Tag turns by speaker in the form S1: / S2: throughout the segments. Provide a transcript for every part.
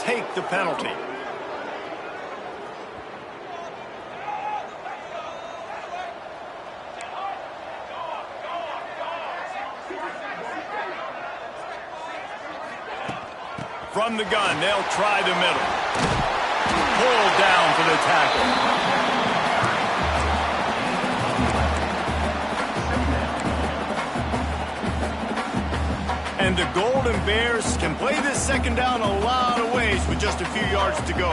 S1: take the penalty. From the gun, they'll try the middle. Pulled down for the tackle. And the Golden Bears can play this second down a lot of ways with just a few yards to go.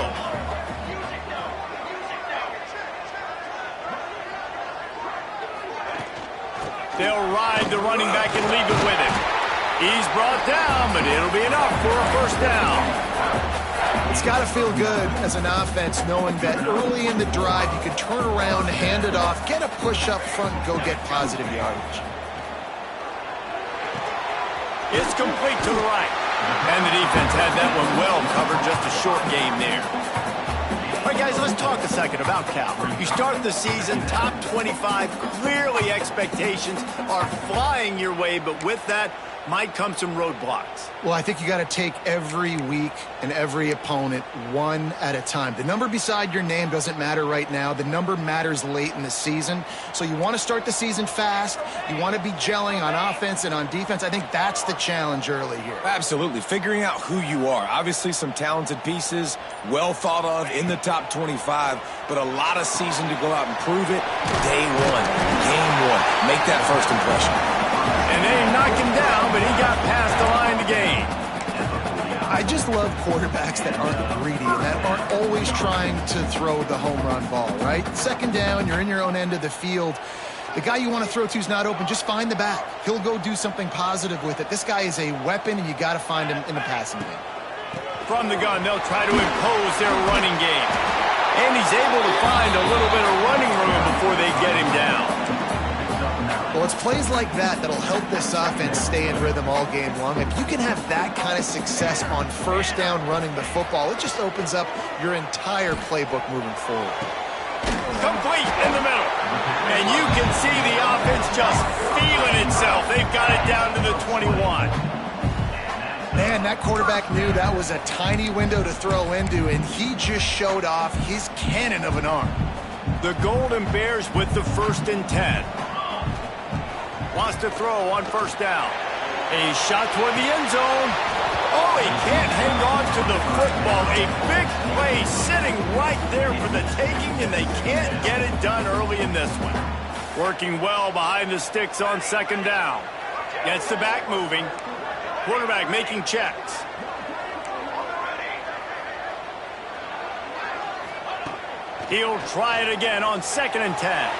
S1: They'll ride the running back and leave it with him. He's brought down, but it'll be enough for a first down.
S2: It's got to feel good as an offense knowing that early in the drive you can turn around, hand it off, get a push up front, and go get positive yardage.
S1: It's complete to the right. And the defense had that one well covered, just a short game there. All right, guys, let's talk a second about Cal. You start the season top 25. Clearly expectations are flying your way, but with that might come some roadblocks.
S2: Well, I think you got to take every week and every opponent one at a time. The number beside your name doesn't matter right now. The number matters late in the season. So you want to start the season fast. You want to be gelling on offense and on defense. I think that's the challenge early here.
S3: Absolutely. Figuring out who you are. Obviously some talented pieces, well thought of in the top 25, but a lot of season to go out and prove it. Day one, game one. Make that first impression.
S1: And they knocked him down, but he got past the line to gain.
S2: I just love quarterbacks that aren't greedy and that aren't always trying to throw the home run ball, right? Second down, you're in your own end of the field. The guy you want to throw to is not open. Just find the back. He'll go do something positive with it. This guy is a weapon, and you got to find him in the passing game.
S1: From the gun, they'll try to impose their running game. And he's able to find a little bit of running room before they get him down.
S2: Well, it's plays like that that'll help this offense stay in rhythm all game long. If you can have that kind of success on first down running the football, it just opens up your entire playbook moving forward.
S1: Complete in the middle. And you can see the offense just feeling itself. They've got it down to the 21.
S2: Man, that quarterback knew that was a tiny window to throw into, and he just showed off his cannon of an arm.
S1: The Golden Bears with the 1st and 10. Wants to throw on first down. A shot toward the end zone. Oh, he can't hang on to the football. A big play sitting right there for the taking, and they can't get it done early in this one. Working well behind the sticks on second down. Gets the back moving. Quarterback making checks. He'll try it again on 2nd and 10.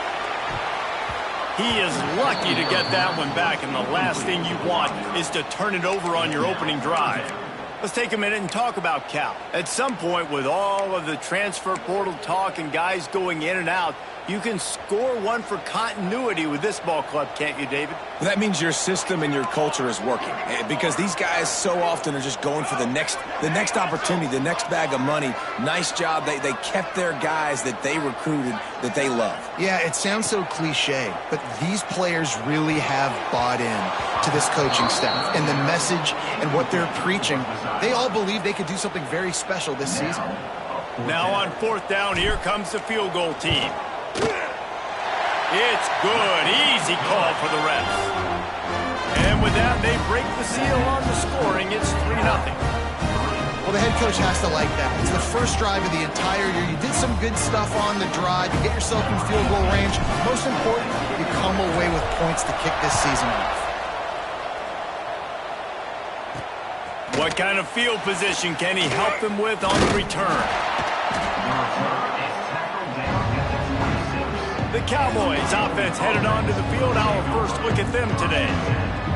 S1: He is lucky to get that one back, and the last thing you want is to turn it over on your opening drive. Let's take a minute and talk about Cal. At some point, with all of the transfer portal talk and guys going in and out, you can score one for continuity with this ball club, can't you, David?
S3: Well, that means your system and your culture is working, because these guys so often are just going for the next opportunity, the next bag of money. Nice job. They kept their guys that they recruited, that they love.
S2: Yeah, it sounds so cliche, but these players really have bought in to this coaching staff and the message and what they're preaching. They all believe they could do something very special this season.
S1: Now on 4th down, here comes the field goal team. It's good. Easy call for the refs. And with that, they break the seal on the scoring. It's 3-0.
S2: Well, the head coach has to like that. It's the first drive of the entire year. You did some good stuff on the drive. You get yourself in field goal range. Most important, you come away with points to kick this season off.
S1: What kind of field position can he help them with on the return? The Cowboys offense headed onto the field. Our first look at them today.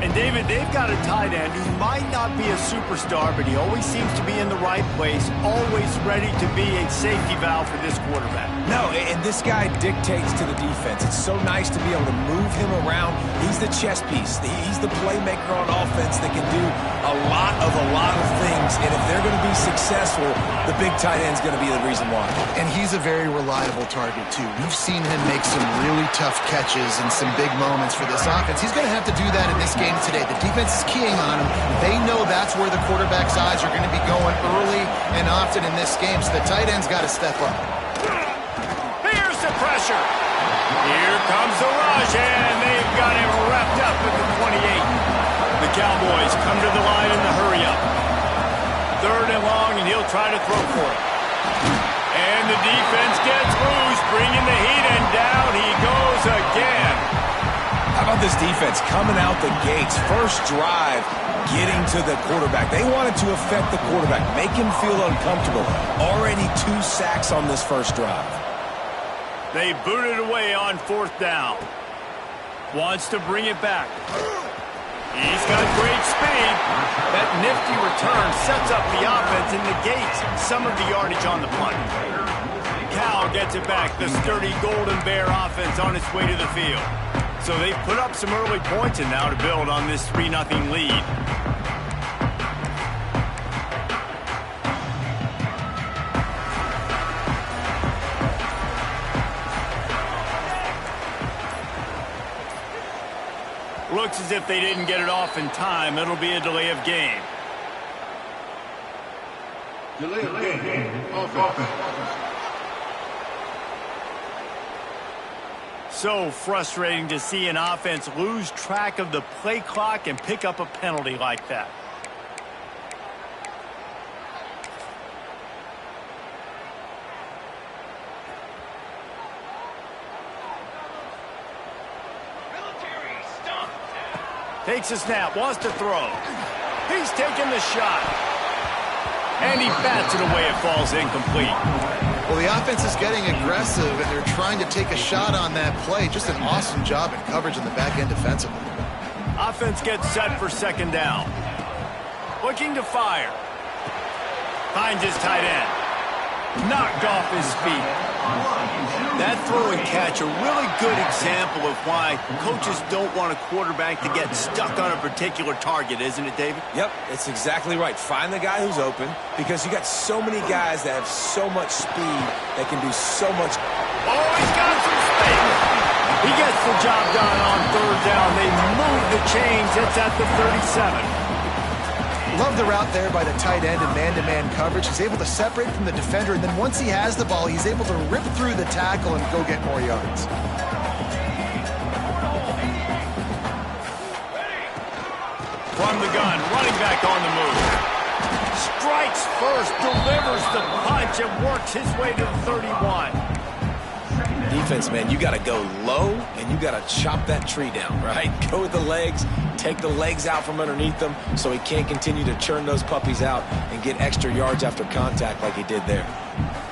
S1: And David, they've got a tight end who might not be a superstar, but he always seems to be in the right place, always ready to be a safety valve for this quarterback.
S3: No, and this guy dictates to the defense. It's so nice to be able to move him around. He's the chess piece. He's the playmaker on offense that can do a lot of things. And if they're going to be successful, the big tight end's going to be the reason why.
S2: And he's a very reliable target, too. We've seen him make some really tough catches and some big moments for this offense. He's going to have to do that in this game game today. The defense is keying on them. They know that's where the quarterback's eyes are going to be going early and often in this game, so the tight end's got to step up.
S1: Here's the pressure. Here comes the rush, and they've got him wrapped up at the 28. The Cowboys come to the line in the hurry-up. 3rd and long, and he'll try to throw for it. And the defense gets loose, bringing the heat, and down he goes again.
S3: How about this defense coming out the gates? First drive, getting to the quarterback. They wanted to affect the quarterback, make him feel uncomfortable. Already 2 sacks on this first drive.
S1: They boot it away on 4th down. Wants to bring it back. He's got great speed. That nifty return sets up the offense and negates some of the yardage on the punt. Cal gets it back. The sturdy Golden Bear offense on its way to the field. So they put up some early points and now to build on this 3-0 lead. Looks as if they didn't get it off in time. It'll be a delay of game.
S4: Delay of game. Offense.
S1: So frustrating to see an offense lose track of the play clock and pick up a penalty like that. Takes a snap, wants to throw. He's taking the shot. And he bats it away. It falls incomplete.
S2: Well, the offense is getting aggressive, and they're trying to take a shot on that play. Just an awesome job in coverage in the back end defensively.
S1: Offense gets set for 2nd down. Looking to fire. Finds his tight end. Knocked off his feet. That throw and catch, a really good example of why coaches don't want a quarterback to get stuck on a particular target, isn't it, David?
S3: Yep, it's exactly right. Find the guy who's open, because you got so many guys that have so much speed that can do so much.
S1: Oh, he's got some speed. He gets the job done on 3rd down. They move the chains. It's at the 37.
S2: Love the route there by the tight end in man-to-man coverage. He's able to separate from the defender, and then once he has the ball, he's able to rip through the tackle and go get more yards.
S1: From the gun, running back on the move. Strikes first, delivers the punch, and works his way to the 31.
S3: Defense, man, you got to go low, and you got to chop that tree down, right? Go with the legs, take the legs out from underneath them so he can't continue to churn those puppies out and get extra yards after contact like he did there.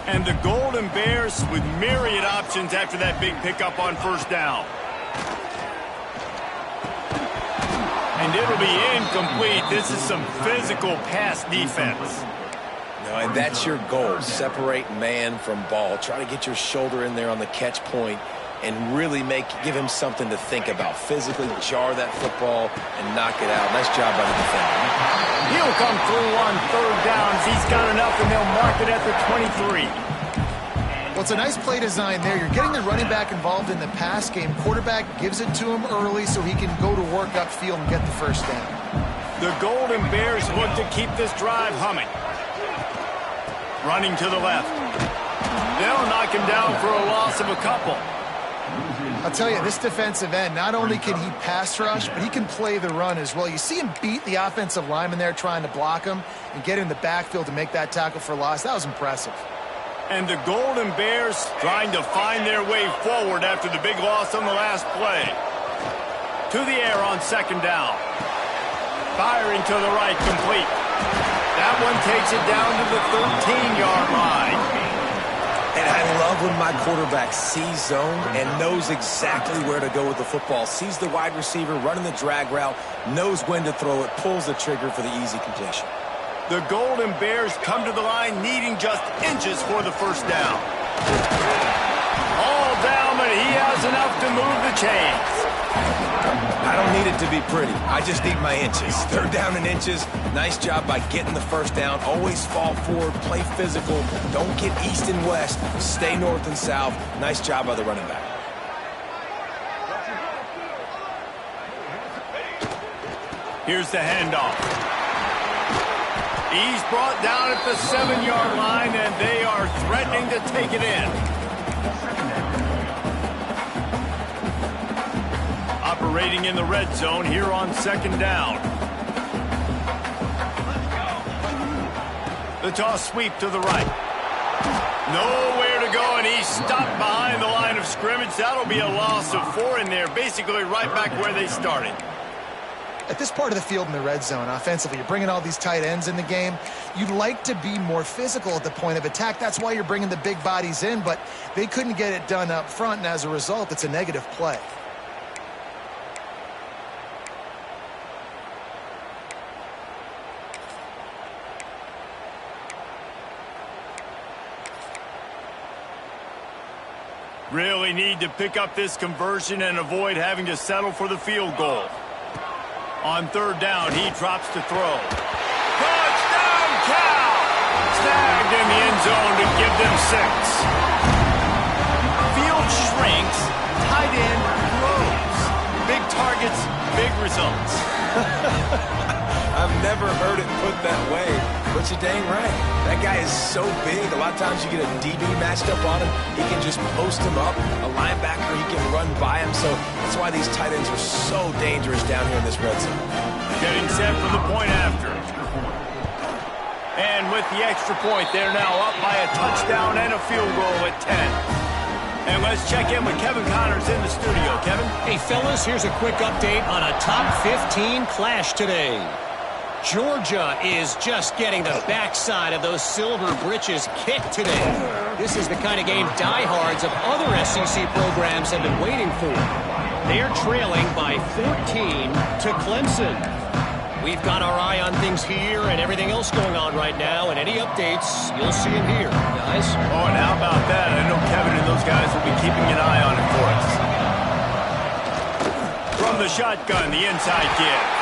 S1: And the Golden Bears with myriad options after that big pickup on 1st down. And it'll be incomplete. This is some physical pass defense.
S3: No, and that's your goal. Separate man from ball. Try to get your shoulder in there on the catch point and really give him something to think about. Physically jar that football and knock it out. Nice job by the defender.
S1: He'll come through on 3rd downs. He's got enough, and they'll mark it at the 23.
S2: Well, it's a nice play design there. You're getting the running back involved in the pass game. Quarterback gives it to him early so he can go to work upfield and get the 1st down.
S1: The Golden Bears look to keep this drive humming. Running to the left. They'll knock him down for a loss of a couple.
S2: I'll tell you, this defensive end, not only can he pass rush, but he can play the run as well. You see him beat the offensive lineman there trying to block him and get in the backfield to make that tackle for loss. That was impressive.
S1: And the Golden Bears trying to find their way forward after the big loss on the last play. To the air on 2nd down. Firing to the right, complete. That one takes it down to the 13-yard line.
S3: And I love when my quarterback sees zone and knows exactly where to go with the football. Sees the wide receiver running the drag route, knows when to throw it, pulls the trigger for the easy completion.
S1: The Golden Bears come to the line needing just inches for the 1st down. All down, but he has enough to move the chains.
S3: I don't need it to be pretty. I just need my inches. 3rd down and inches. Nice job by getting the 1st down. Always fall forward, play physical. Don't get east and west. Stay north and south. Nice job by the running back.
S1: Here's the handoff. He's brought down at the 7-yard line, and they are threatening to take it in. Operating in the red zone here on 2nd down. The toss sweep to the right. Nowhere to go, and he's stopped behind the line of scrimmage. That'll be a loss of 4 in there, basically right back where they started.
S2: At this part of the field in the red zone, offensively, you're bringing all these tight ends in the game. You'd like to be more physical at the point of attack. That's why you're bringing the big bodies in, but they couldn't get it done up front, and as a result, it's a negative play.
S1: Really need to pick up this conversion and avoid having to settle for the field goal. On 3rd down, he drops to throw. Touchdown, Cal! Snagged in the end zone to give them 6. Field shrinks, tight end grows. Big targets, big results.
S3: I've never heard it put that way, but you're dang right. That guy is so big. A lot of times you get a DB matched up on him. He can just post him up. A linebacker, he can run by him. So that's why these tight ends are so dangerous down here in this red zone.
S1: Getting set for the point after. And with the extra point, they're now up by a touchdown and a field goal at 10. And let's check in with Kevin Connors in the studio. Kevin?
S5: Hey, fellas, here's a quick update on a top 15 clash today. Georgia is just getting the backside of those silver britches kicked today. This is the kind of game diehards of other SEC programs have been waiting for. They're trailing by 14 to Clemson. We've got our eye on things here and everything else going on right now, and any updates, you'll see them here, guys.
S1: Oh, and how about that? I know Kevin and those guys will be keeping an eye on it for us. From the shotgun, the inside give.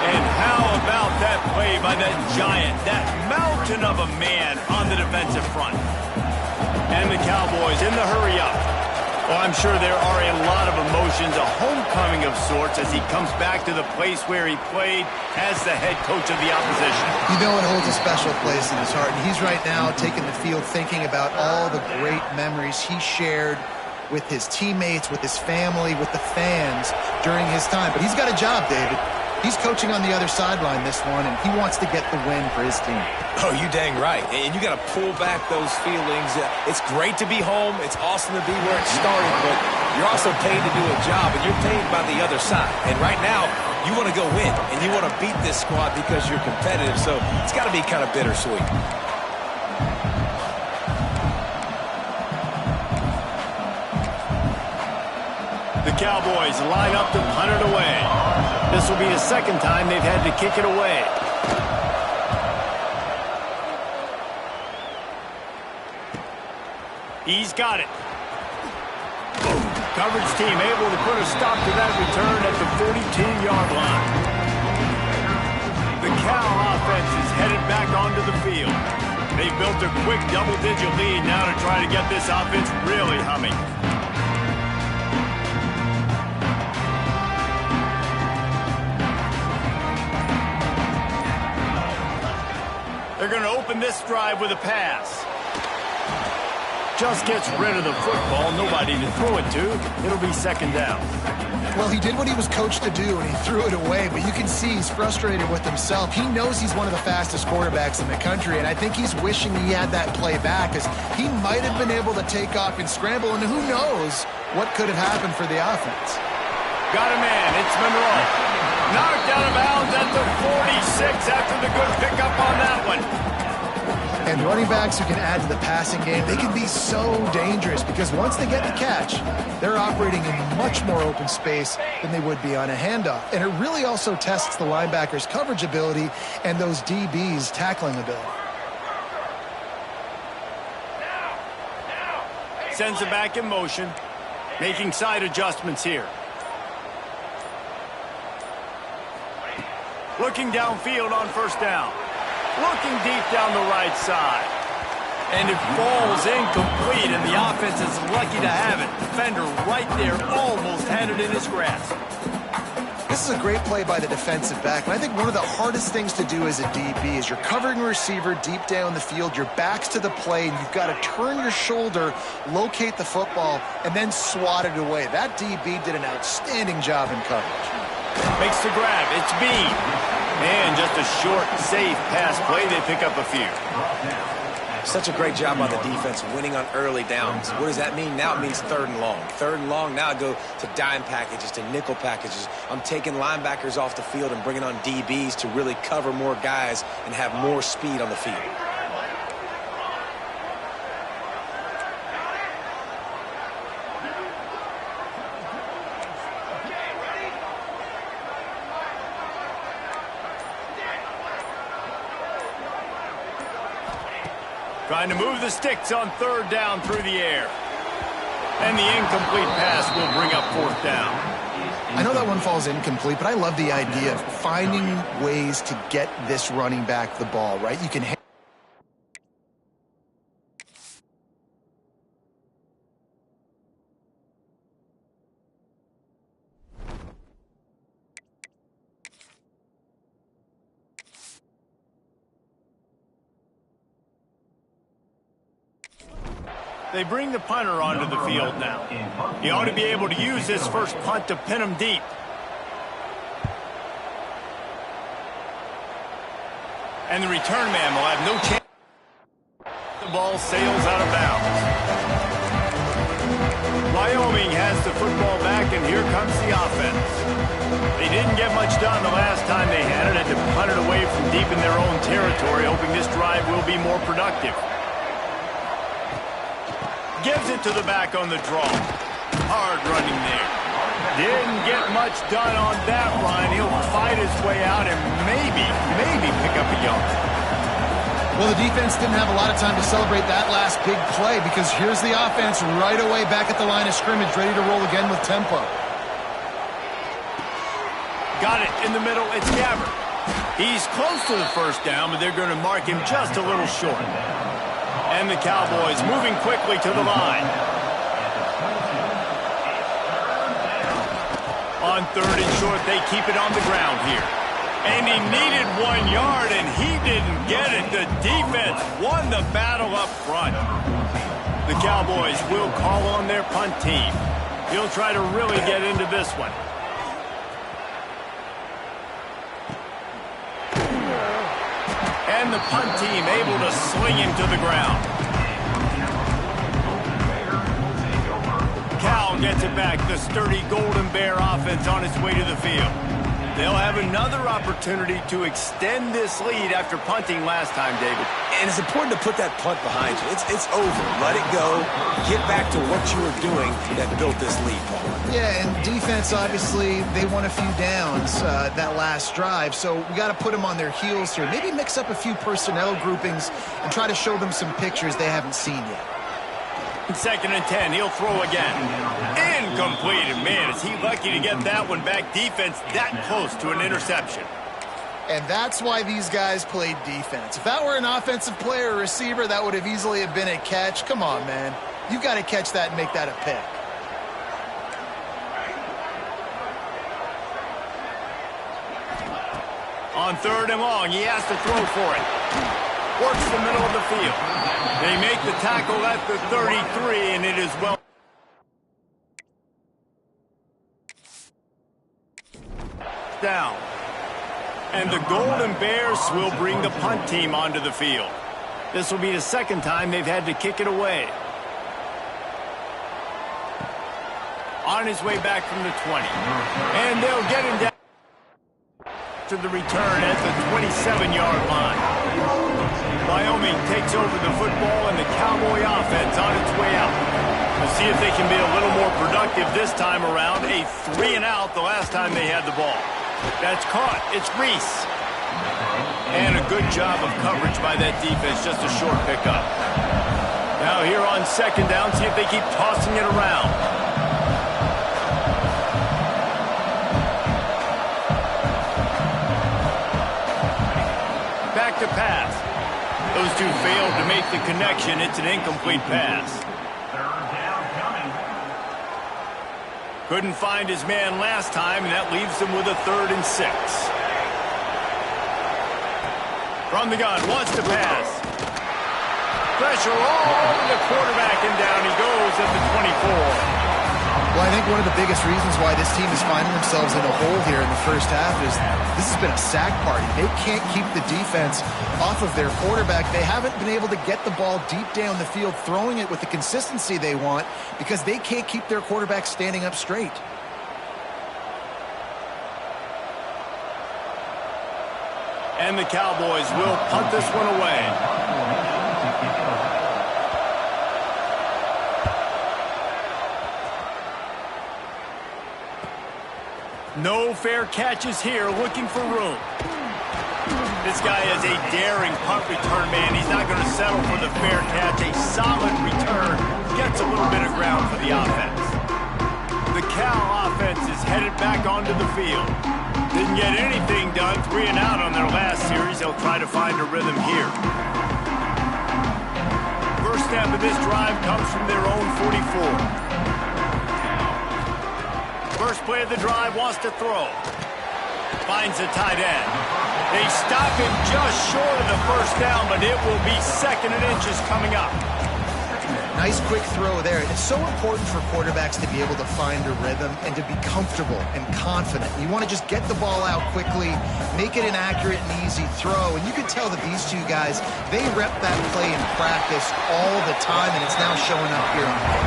S1: And how about that play by that giant, that mountain of a man on the defensive front? And the Cowboys in the hurry up. Well, I'm sure there are a lot of emotions, a homecoming of sorts as he comes back to the place where he played as the head coach of the opposition.
S2: You know it holds a special place in his heart, and he's right now taking the field thinking about all the great memories he shared with his teammates, with his family, with the fans during his time. But he's got a job, David. He's coaching on the other sideline this one, and he wants to get the win for his team.
S3: Oh, you dang right. And you got to pull back those feelings. It's great to be home. It's awesome to be where it started, but you're also paid to do a job, and you're paid by the other side. And right now, you want to go win, and you want to beat this squad because you're competitive, so it's got to be kind of bittersweet.
S1: The Cowboys line up to punt it away. This will be the 2nd time they've had to kick it away. He's got it. Coverage team able to put a stop to that return at the 42-yard line. The Cal offense is headed back onto the field. They built a quick double-digit lead now to try to get this offense really humming. They're going to open this drive with a pass. Just gets rid of the football. Nobody to throw it to. It'll be 2nd down.
S2: Well, he did what he was coached to do, and he threw it away, but you can see he's frustrated with himself. He knows he's one of the fastest quarterbacks in the country, and I think he's wishing he had that play back, because he might have been able to take off and scramble, and who knows what could have happened for the offense.
S1: Got a man. It's Monroe. Knocked out of bounds at the 46 after the good pickup on that one.
S2: And running backs who can add to the passing game, they can be so dangerous because once they get the catch, they're operating in much more open space than they would be on a handoff. And it really also tests the linebackers' coverage ability and those DBs' tackling ability.
S1: Sends it back in motion, making side adjustments here. Looking downfield on 1st down. Looking deep down the right side. And it falls incomplete, and the offense is lucky to have it. Defender right there almost had it in his grasp.
S2: This is a great play by the defensive back, and I think one of the hardest things to do as a DB is you're covering a receiver deep down the field, your back's to the play, and you've got to turn your shoulder, locate the football, and then swat it away. That DB did an outstanding job in coverage.
S1: Makes the grab. It's Bean. And just a short, safe pass play. They pick up a few.
S3: Such a great job on the defense, winning on early downs. What does that mean? Now it means 3rd and long. 3rd and long, now I go to dime packages, to nickel packages. I'm taking linebackers off the field and bringing on DBs to really cover more guys and have more speed on the field.
S1: Trying to move the sticks on 3rd down through the air. And the incomplete pass will bring up 4th down.
S2: I know that one falls incomplete, but I love the idea of finding ways to get this running back the ball, right? You can
S1: They bring the punter onto the field now. He ought to be able to use this first punt to pin him deep. And the return man will have no chance. The ball sails out of bounds. Wyoming has the football back, and here comes the offense. They didn't get much done the last time they had it. Had to punt it away from deep in their own territory, hoping this drive will be more productive. Gives it to the back on the draw. Hard running there. Didn't get much done on that run. He'll fight his way out and maybe pick up a yard.
S2: Well, the defense didn't have a lot of time to celebrate that last big play because here's the offense right away back at the line of scrimmage, ready to roll again with tempo. Got it in the middle. It's Gabbert.
S1: He's close to the 1st down, but they're going to mark him just a little short. And the Cowboys moving quickly to the line. On 3rd and short, they keep it on the ground here. And he needed 1 yard, and he didn't get it. The defense won the battle up front. The Cowboys will call on their punt team. He'll try to really get into this one. And the punt team able to sling him to the ground. Cal gets it back. The sturdy Golden Bear offense on its way to the field. They'll have another opportunity to extend this lead after punting last time, David.
S3: And it's important to put that punt behind you. It's over. Let it go. Get back to what you were doing that built this lead, Paul.
S2: Yeah, and defense, obviously, they won a few downs that last drive, so we got to put them on their heels here. Maybe mix up a few personnel groupings and try to show them some pictures they haven't seen yet.
S1: 2nd and 10, he'll throw again. Incomplete, and man, is he lucky to get that one back. Defense that close to an interception.
S2: And that's why these guys played defense. If that were an offensive player or receiver, that would have easily have been a catch. Come on, man. You've got to catch that and make that a pick.
S1: On 3rd and long, he has to throw for it. Works the middle of the field. They make the tackle at the 33, and it is well. Down. And the Golden Bears will bring the punt team onto the field. This will be the 2nd time they've had to kick it away. On his way back from the 20. And they'll get him down to the return at the 27-yard line. Wyoming takes over the football and the Cowboy offense on its way out. We'll see if they can be a little more productive this time around. A 3-and-out the last time they had the ball. That's caught. It's Reese. And a good job of coverage by that defense. Just a short pickup. Now here on 2nd down, see if they keep tossing it around. Back to pass. Those two failed to make the connection. It's an incomplete pass. Couldn't find his man last time, and that leaves him with a 3rd and 6. From the gun, wants to pass. Pressure all over the quarterback, and down he goes at the 24.
S2: Well, I think one of the biggest reasons why this team is finding themselves in a hole here in the first half is this has been a sack party. They can't keep the defense off of their quarterback. They haven't been able to get the ball deep down the field, throwing it with the consistency they want because they can't keep their quarterback standing up straight.
S1: And the Cowboys will punt this one away. No fair catches here, looking for room. This guy is a daring punt return man. He's not going to settle for the fair catch. A solid return. Gets a little bit of ground for the offense. The Cal offense is headed back onto the field. Didn't get anything done, 3 and out on their last series. They'll try to find a rhythm here. First snap of this drive comes from their own 44. First play of the drive, wants to throw. Finds the tight end. They stop him just short of the first down, but it will be 2nd and inches coming up.
S2: Nice quick throw there. It's so important for quarterbacks to be able to find a rhythm and to be comfortable and confident. You want to just get the ball out quickly, make it an accurate and easy throw. And you can tell that these two guys, they rep that play in practice all the time, and it's now showing up here on the field.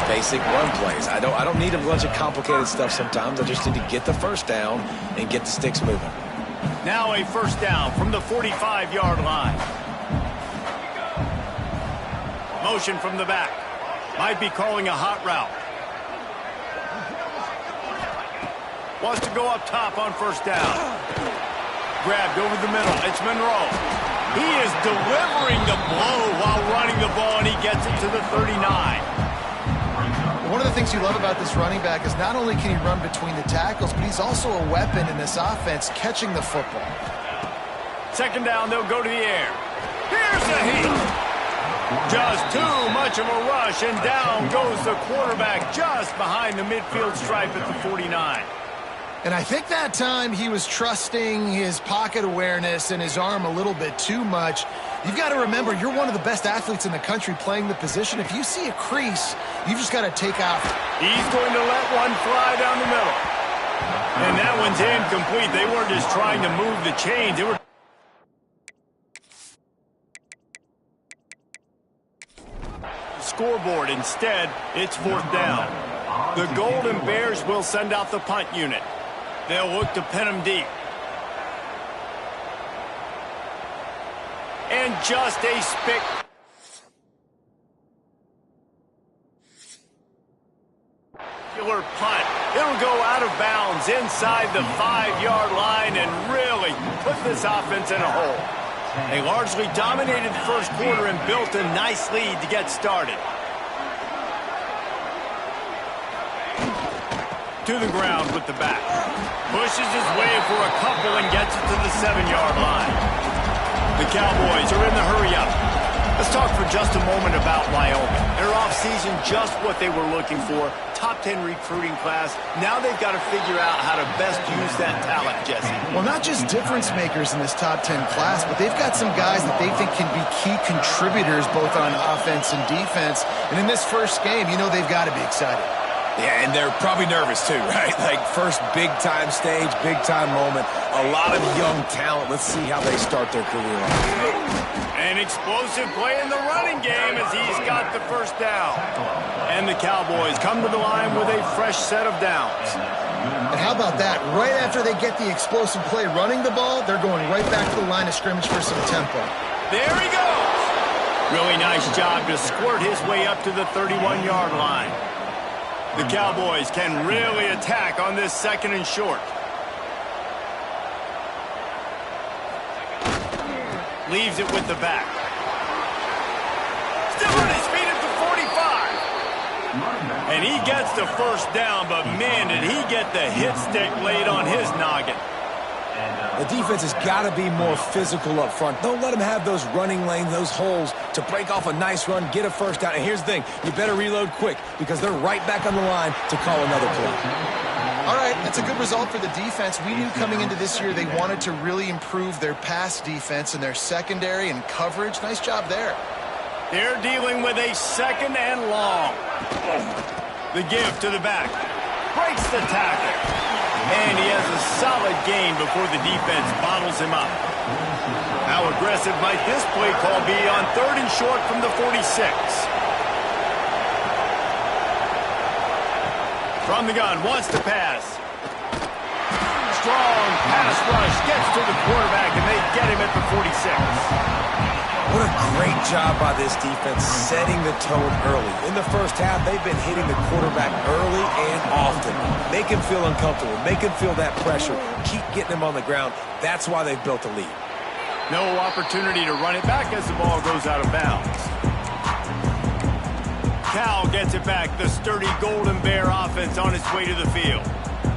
S3: Basic run plays. I don't need a bunch of complicated stuff sometimes. I just need to get the first down and get the sticks moving.
S1: Now a first down from the 45-yard line. Motion from the back. Might be calling a hot route. Wants to go up top on first down. Grabbed over the middle. It's Monroe. He is delivering the blow while running the ball, and he gets it to the 39.
S2: One of the things you love about this running back is not only can he run between the tackles, but he's also a weapon in this offense catching the football.
S1: Second down, they'll go to the air. Here's a heat. Just too much of a rush, and down goes the quarterback just behind the midfield stripe at the 49.
S2: And I think that time he was trusting his pocket awareness and his arm a little bit too much. You've got to remember, you're one of the best athletes in the country playing the position. If you see a crease, you've just got to take off.
S1: He's going to let one fly down the middle. And that one's incomplete. They weren't just trying to move the chains. They were scoreboard. Instead, it's 4th down. The Golden Bears will send out the punt unit. They'll look to pin them deep. And just a spectacular punt. It'll go out of bounds inside the 5-yard line and really put this offense in a hole. They largely dominated the first quarter and built a nice lead to get started. To the ground with the back. Pushes his way for a couple and gets it to the 7-yard line. The Cowboys are in the hurry-up. Let's talk for just a moment about Wyoming. Their offseason, just what they were looking for. Top 10 recruiting class. Now they've got to figure out how to best use that talent, Jesse.
S2: Well, not just difference makers in this top 10 class, but they've got some guys that they think can be key contributors both on offense and defense. And in this first game, you know they've got to be excited.
S3: Yeah, and they're probably nervous too, right? Like first big-time stage, big-time moment. A lot of young talent. Let's see how they start their career off.
S1: An explosive play in the running game as he's got the first down. And the Cowboys come to the line with a fresh set of downs.
S2: And how about that? Right after they get the explosive play running the ball, they're going right back to the line of scrimmage for some tempo.
S1: There he goes. Really nice job to squirt his way up to the 31-yard line. The Cowboys can really attack on this 2nd and short. Leaves it with the back. Still on his feet at the 45. And he gets the first down, but man, did he get the hit stick laid on his noggin.
S3: The defense has got to be more physical up front. Don't let them have those running lanes, those holes to break off a nice run, get a first down. And here's the thing, you better reload quick because they're right back on the line to call another play.
S2: All right, that's a good result for the defense. We knew coming into this year they wanted to really improve their pass defense and their secondary and coverage. Nice job there.
S1: They're dealing with a 2nd and long. The give to the back. Breaks the tackle. And he has a solid gain before the defense bottles him up. How aggressive might this play call be on 3rd and short from the 46? From the gun, wants to pass. Strong pass rush, gets to the quarterback, and they get him at the 46.
S3: What a great job by this defense setting the tone early. In the first half, they've been hitting the quarterback early and often. Make him feel uncomfortable. Make him feel that pressure. Keep getting him on the ground. That's why they've built a lead.
S1: No opportunity to run it back as the ball goes out of bounds. Cal gets it back. The sturdy Golden Bear offense on its way to the field.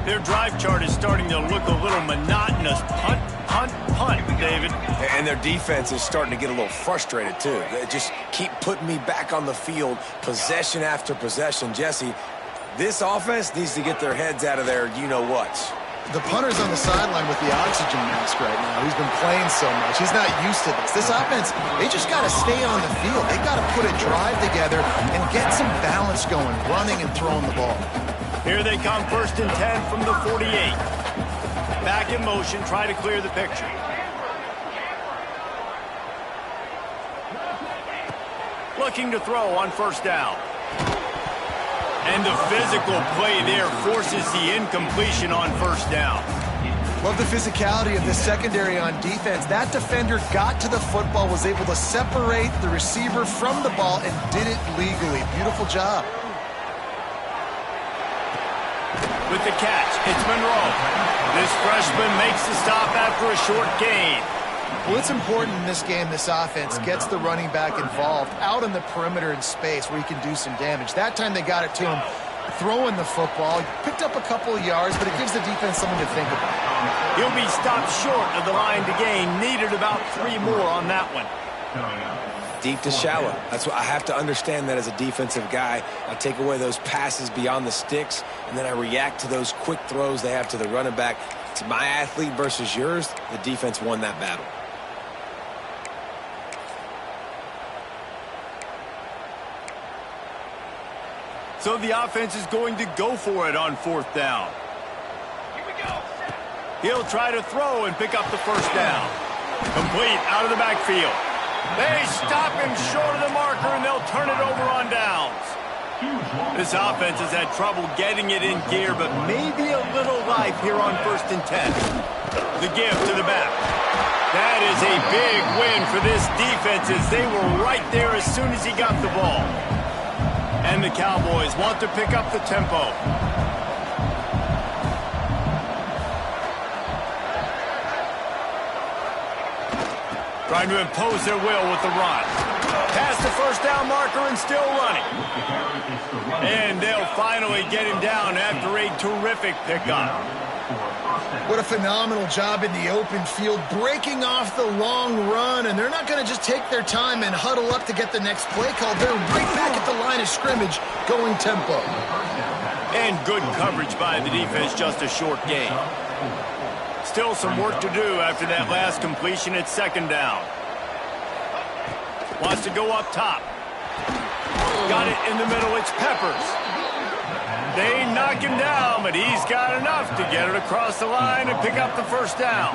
S1: Their drive chart is starting to look a little monotonous. Punt, punt, punt, David.
S3: And their defense is starting to get a little frustrated, too. They just keep putting me back on the field, possession after possession. Jesse, this offense needs to get their heads out of their you-know-whats.
S2: The punter's on the sideline with the oxygen mask right now. He's been playing so much. He's not used to this. This offense, they just got to stay on the field. They got to put a drive together and get some balance going, running and throwing the ball.
S1: Here they come, 1st and 10 from the 48. Back in motion, try to clear the picture. Looking to throw on 1st down. And the physical play there forces the incompletion on 1st down.
S2: Love the physicality of the secondary on defense. That defender got to the football, was able to separate the receiver from the ball, and did it legally. Beautiful job.
S1: With the catch, it's Monroe. This freshman makes the stop after a short gain.
S2: Well, it's important in this game, this offense gets the running back involved out in the perimeter in space where he can do some damage. That time they got it to him throwing the football. He picked up a couple of yards, but it gives the defense something to think about.
S1: He'll be stopped short of the line to gain. Needed about 3 more on that one.
S3: Deep to shallow. That's what I have to understand that as a defensive guy. I take away those passes beyond the sticks, and then I react to those quick throws they have to the running back. It's my athlete versus yours. The defense won that battle.
S1: So the offense is going to go for it on 4th down. Here we go. He'll try to throw and pick up the 1st down. Complete out of the backfield. They stop him short of the marker, and they'll turn it over on downs. This offense has had trouble getting it in gear, but maybe a little life here on 1st and 10. The give to the back. That is a big win for this defense as they were right there as soon as he got the ball. And the Cowboys want to pick up the tempo. Trying to impose their will with the run. Past the 1st down marker and still running. And they'll finally get him down after a terrific pickup.
S2: What a phenomenal job in the open field, breaking off the long run, and they're not going to just take their time and huddle up to get the next play call. They're right back at the line of scrimmage, going tempo.
S1: And good coverage by the defense, just a short gain. Still some work to do after that last completion at 2nd down. Wants to go up top. Got it in the middle, it's Peppers. They knock him down, but he's got enough to get it across the line and pick up the 1st down.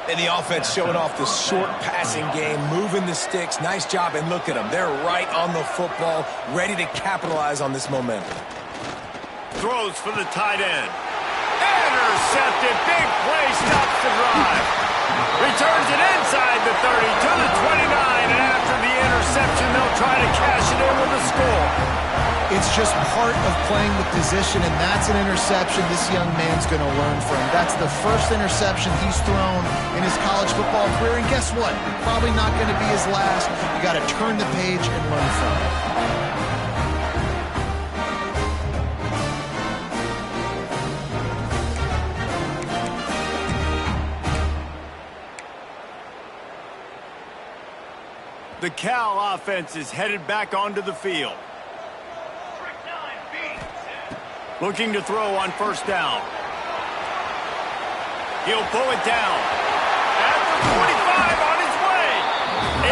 S3: And the offense showing off the short passing game, moving the sticks. Nice job, and look at them. They're right on the football, ready to capitalize on this momentum.
S1: Throws for the tight end. Intercepted. Big play, stops the drive. Returns it inside the 30 to the 29, and after the interception, they'll try to cash it in with a score.
S2: It's just part of playing the position, and that's an interception this young man's going to learn from. That's the first interception he's thrown in his college football career, and guess what? Probably not going to be his last. You got to turn the page and learn from it.
S1: The Cal offense is headed back onto the field. Looking to throw on first down. He'll pull it down. At the 45 on his way.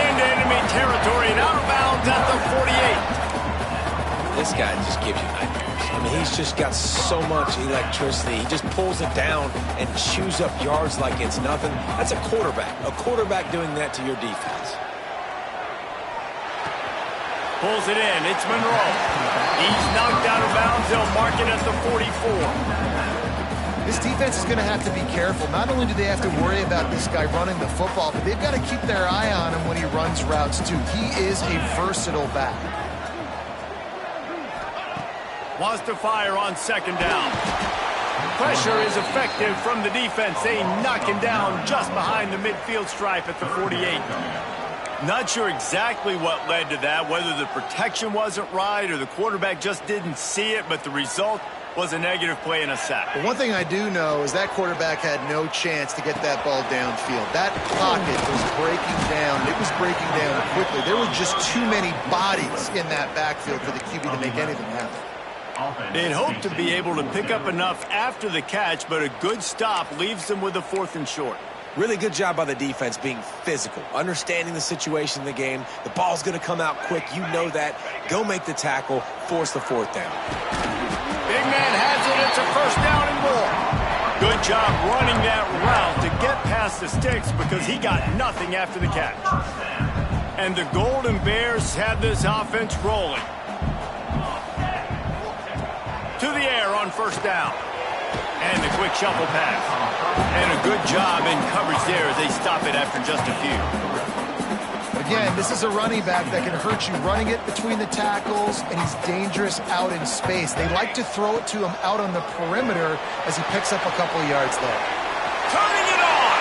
S1: Into enemy territory and out of bounds at the 48.
S3: This guy just gives you nightmares. I mean, he's just got so much electricity. He just pulls it down and chews up yards like it's nothing. That's a quarterback. A quarterback doing that to your defense.
S1: Pulls it in. It's Monroe. He's knocked out of bounds. They'll mark it at the 44.
S2: This defense is going to have to be careful. Not only do they have to worry about this guy running the football, but they've got to keep their eye on him when he runs routes, too. He is a versatile back.
S1: Wants to fire on second down. Pressure is effective from the defense. They knock him down just behind the midfield stripe at the 48. Not sure exactly what led to that, whether the protection wasn't right or the quarterback just didn't see it, but the result was a negative play and a sack.
S2: But one thing I do know is that quarterback had no chance to get that ball downfield. That pocket was breaking down. It was breaking down quickly. There were just too many bodies in that backfield for the QB to make anything happen.
S1: They'd hoped to be able to pick up enough after the catch, but a good stop leaves them with a 4th and short.
S3: Really good job by the defense being physical, understanding the situation in the game. The ball's going to come out quick. You know that. Go make the tackle, force the 4th down.
S1: Big man has it. It's a first down and more. Good job running that route to get past the sticks because he got nothing after the catch. And the Golden Bears have this offense rolling. To the air on first down. And the quick shuffle pass. And a good job in coverage there as they stop it after just a few.
S2: Again, this is a running back that can hurt you running it between the tackles, and he's dangerous out in space. They like to throw it to him out on the perimeter as he picks up a couple of yards there.
S1: Turning it on!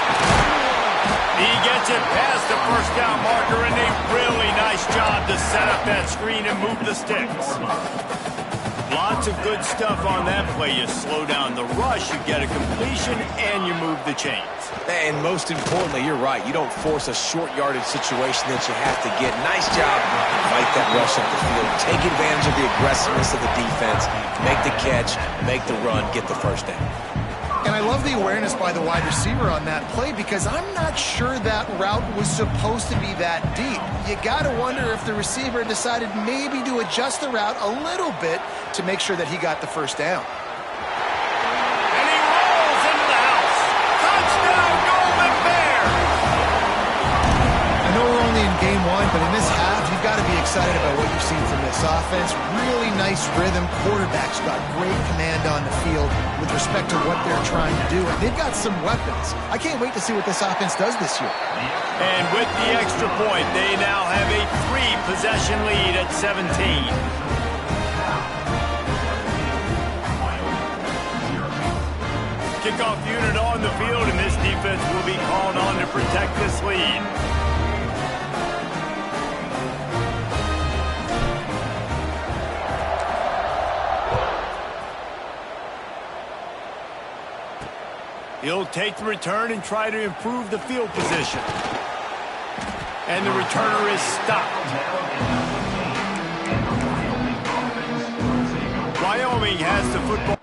S1: He gets it past the first down marker, and a really nice job to set up that screen and move the sticks. Lots of good stuff on that play. You slow down the rush, you get a completion, and you move the chains.
S3: And most importantly, you're right. You don't force a short yardage situation that you have to get. Nice job. Fight that rush up the field. Take advantage of the aggressiveness of the defense. Make the catch, make the run, get the first down.
S2: And I love the awareness by the wide receiver on that play because I'm not sure that route was supposed to be that deep. You got to wonder if the receiver decided maybe to adjust the route a little bit to make sure that he got the first down.
S1: And he rolls into the house. Touchdown, Golden Bears!
S2: I know we're only in game 1, but in this half, you've got to be excited about what you've seen from this offense. Really nice rhythm. Quarterback's got great command on the field with respect to what they're trying to do. And they've got some weapons. I can't wait to see what this offense does this year.
S1: And with the extra point, they now have a 3-possession lead at 17. Kickoff unit on the field, and this defense will be called on to protect this lead. He'll take the return and try to improve the field position. And the returner is stopped. Wyoming has the football.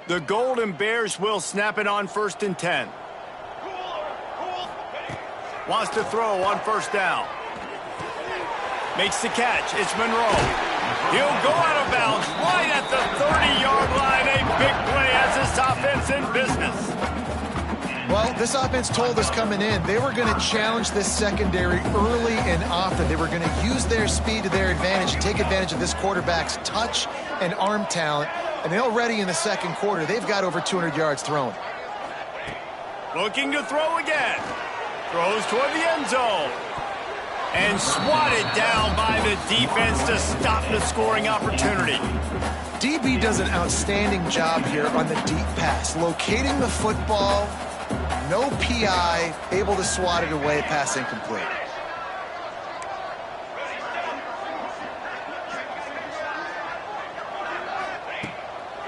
S1: The Golden Bears will snap it on 1st and 10. Wants to throw on 1st down. Makes the catch. It's Monroe. He'll go out of bounds right at the 30-yard line. A big play as this offense in business.
S2: Well, this offense told us coming in they were going to challenge this secondary early and often. They were going to use their speed to their advantage and take advantage of this quarterback's touch and arm talent. And already in the second quarter, they've got over 200 yards thrown.
S1: Looking to throw again. Throws toward the end zone. And swatted down by the defense to stop the scoring opportunity.
S2: DB does an outstanding job here on the deep pass. Locating the football, no PI, able to swat it away, pass incomplete.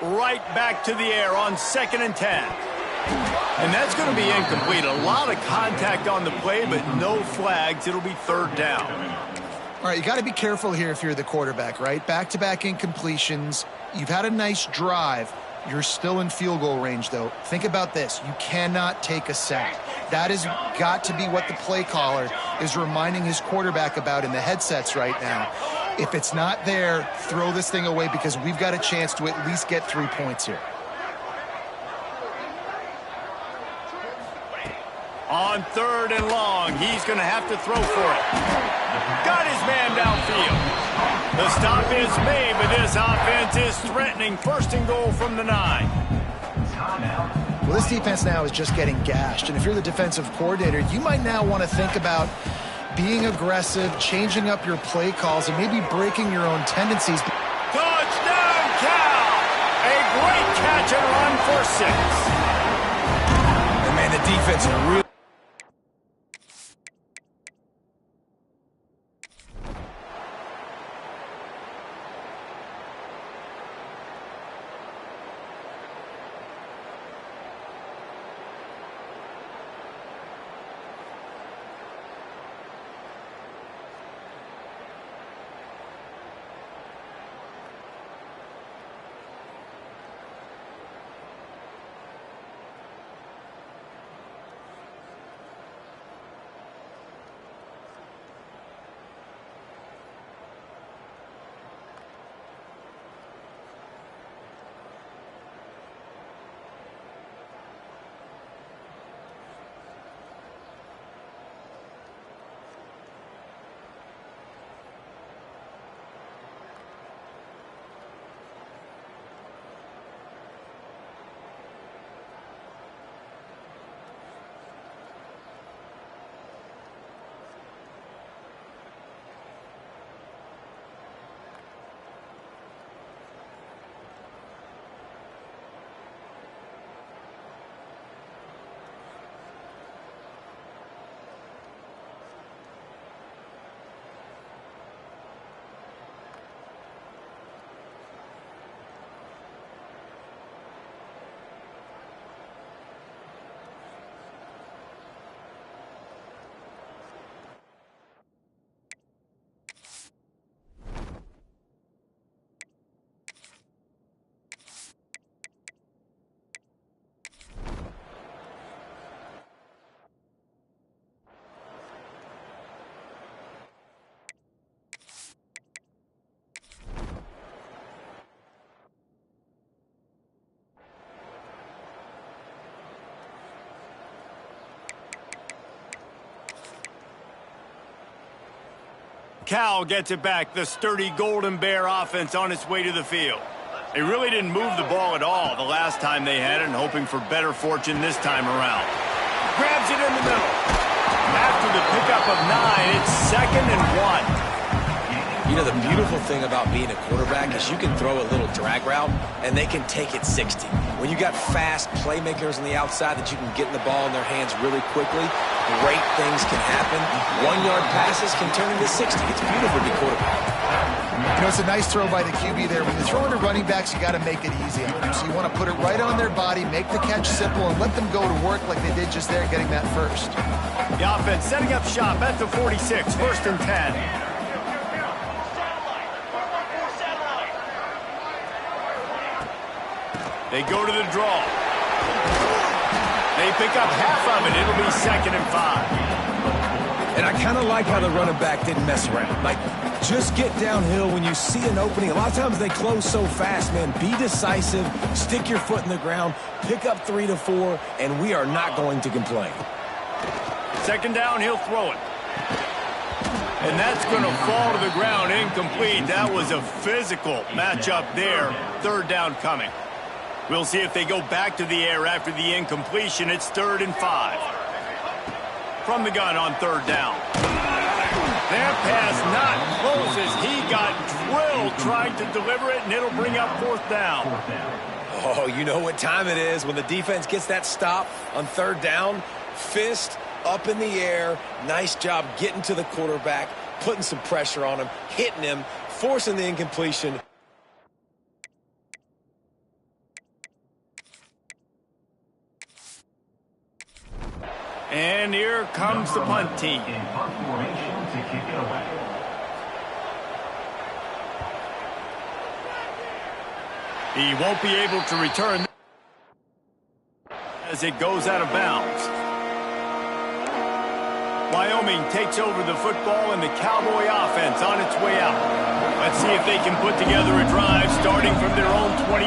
S1: Right back to the air on 2nd and 10. And that's going to be incomplete. A lot of contact on the play, but no flags. It'll be 3rd down.
S2: All right, you got to be careful here if you're the quarterback, right? Back-to-back incompletions. You've had a nice drive. You're still in field goal range, though. Think about this. You cannot take a sack. That has got to be what the play caller is reminding his quarterback about in the headsets right now. If it's not there, throw this thing away because we've got a chance to at least get 3 points here.
S1: On 3rd and long, he's going to have to throw for it. Got his man downfield. The stop is made, but this offense is threatening 1st and goal from the 9.
S2: Well, this defense now is just getting gashed. And if you're the defensive coordinator, you might now want to think about being aggressive, changing up your play calls, and maybe breaking your own tendencies.
S1: Touchdown, Cal! A great catch and run for 6.
S3: And man, the defense really...
S1: Cal gets it back. The sturdy Golden Bear offense on its way to the field. They really didn't move the ball at all the last time they had it, and hoping for better fortune this time around. Grabs it in the middle. After the pickup of 9, it's 2nd and 1.
S3: You know, the beautiful thing about being a quarterback is you can throw a little drag route, and they can take it 60. When you got fast playmakers on the outside that you can get the ball in their hands really quickly, great things can happen. 1-yard passes can turn into 60. It's beautiful to be quarterback.
S2: You know, it's a nice throw by the QB there. When you're throwing to running backs, you got to make it easy on them. So you want to put it right on their body, make the catch simple, and let them go to work like they did just there, getting that first.
S1: The offense setting up shop at the 46, 1st and 10. They go to the draw. They pick up half of it. It'll be 2nd and 5.
S3: And I kind of like how the running back didn't mess around. Like, just get downhill when you see an opening. A lot of times they close so fast, man. Be decisive, stick your foot in the ground, pick up 3 to 4, and we are not going to complain.
S1: 2nd down, he'll throw it. And that's going to fall to the ground, incomplete. That was a physical matchup there. 3rd down coming. We'll see if they go back to the air after the incompletion. It's 3rd and 5. From the gun on 3rd down. That pass not close as he got drilled trying to deliver it, and it'll bring up 4th down.
S3: Oh, you know what time it is when the defense gets that stop on 3rd down. Fist up in the air. Nice job getting to the quarterback, putting some pressure on him, hitting him, forcing the incompletion.
S1: And here comes the punt team. He won't be able to return as it goes out of bounds. Wyoming takes over the football and the Cowboy offense on its way out. Let's see if they can put together a drive starting from their own 28.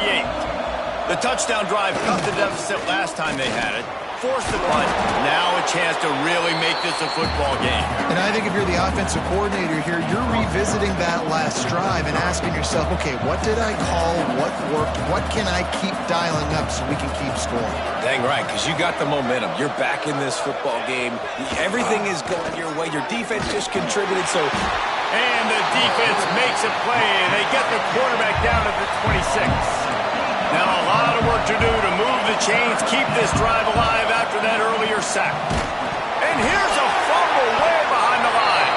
S1: The touchdown drive cut the deficit last time they had it. Forced the punt. Now a chance to really make this a football game.
S2: And I think if you're the offensive coordinator here, you're revisiting that last drive and asking yourself, okay, what did I call? What worked? What can I keep dialing up so we can keep scoring?
S3: Dang right, because you got the momentum. You're back in this football game. Everything is going your way. Your defense just contributed, so...
S1: And the defense makes a play, and they get the quarterback down at the 26. Now a lot of work to do to move the chains, keep this drive alive after that earlier sack. And here's a fumble way behind the line.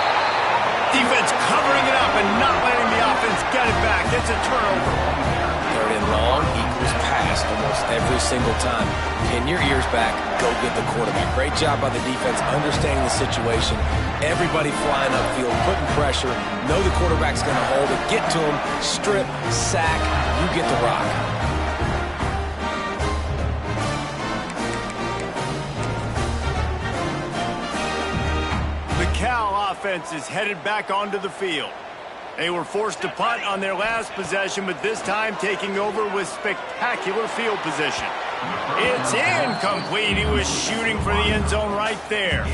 S1: Defense covering it up and not letting the offense get it back. It's a turnover.
S3: 3rd and long equals pass almost every single time. Pin your ears back, go get the quarterback. Great job by the defense understanding the situation. Everybody flying upfield, putting pressure. Know the quarterback's going to hold it. Get to him, strip, sack, you get the rock.
S1: Cal offense is headed back onto the field. They were forced to punt on their last possession, but this time taking over with spectacular field position. It's incomplete. He was shooting for the end zone right there.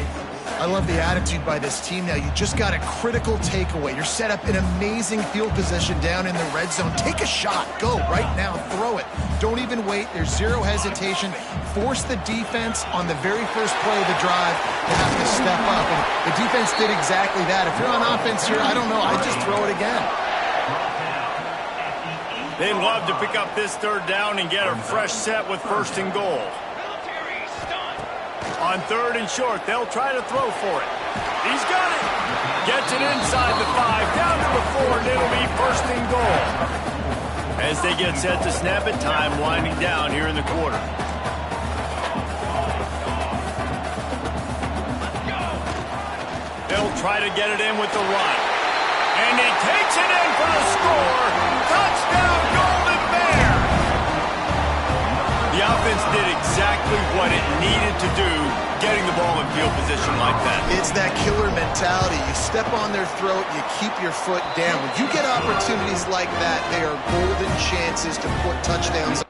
S2: I love the attitude by this team now. You just got a critical takeaway. You're set up in amazing field position down in the red zone. Take a shot. Go right now. Throw it. Don't even wait. There's zero hesitation. Force the defense on the very first play of the drive to have to step up. And the defense did exactly that. If you're on offense here, I don't know. I'd just throw it again.
S1: They'd love to pick up this 3rd down and get a fresh set with 1st and goal. On 3rd and short, they'll try to throw for it. He's got it. Gets it inside the 5, down to the 4, and it'll be 1st and goal. As they get set to snap it, time winding down here in the quarter. They'll try to get it in with the run. And he takes it in for the score. Touchdown, Golden Bear! The offense did exactly what it needed to do, getting the ball in field position like that.
S2: It's that killer mentality. You step on their throat, you keep your foot down. When you get opportunities like that, they are golden chances to put touchdowns.